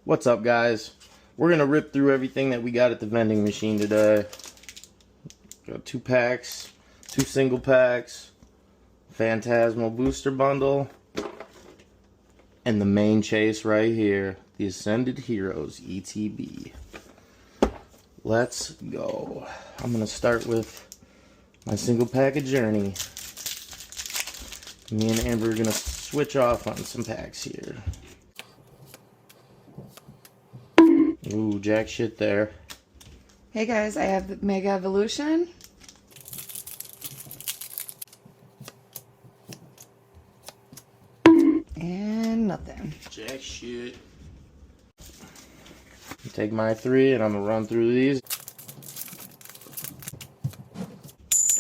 What's up, guys? We're gonna rip through everything that we got at the vending machine today. Got 2 packs, 2 single packs, Phantasmal booster bundle, and the main chase right here, the Ascended Heroes ETB. Let's go. I'm gonna start with my single pack of Journey. Me and Amber are gonna switch off on some packs here. Ooh, jack shit there. Hey guys, I have the Mega Evolution. And nothing. Jack shit. Take my 3 and I'm gonna run through these.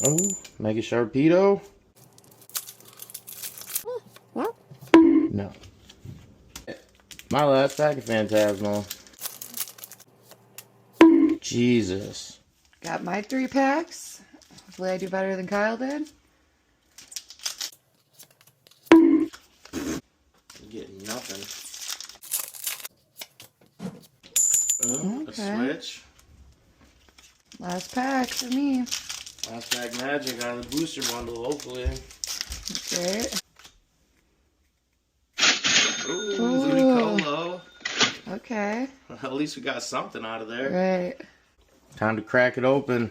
Oh, Mega Sharpedo. No. My last pack of Phantasmal. Jesus. Got my 3 packs. Hopefully I do better than Kyle did. I'm getting nothing. Oh, Okay. a switch. Last pack for me. Last pack magic out of the booster bundle, hopefully. Great. Ooh, Ludicolo. Okay. At least we got something out of there. Right. Time to crack it open.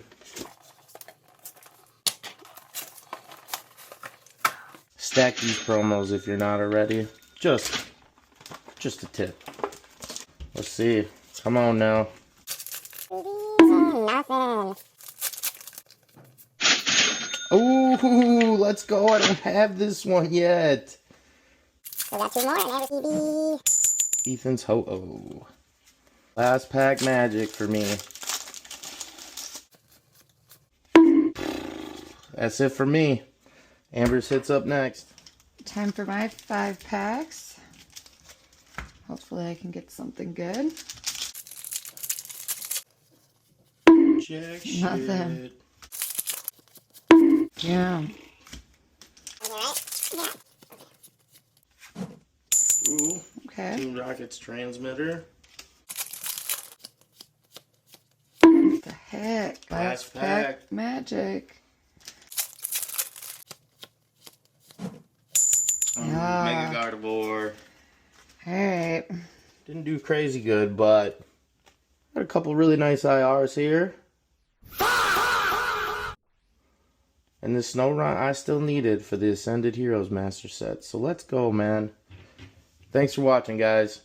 Stack these promos if you're not already. Just a tip. Let's see. Come on now. Nothing. Ooh, let's go. I don't have this one yet. We got 2 more in every TV. Ethan's Ho-Oh. Last pack magic for me. That's it for me. Amber's hits up next. Time for my 5 packs. Hopefully I can get something good. Jack shit. Nothing. Yeah. Ooh. Okay. Team Rocket's transmitter. What the heck? Last pack. Magic. Mega Gardevoir. Alright. Didn't do crazy good, but got a couple really nice IRs here. And this snow run I still needed for the Ascended Heroes Master Set. So let's go, man. Thanks for watching, guys.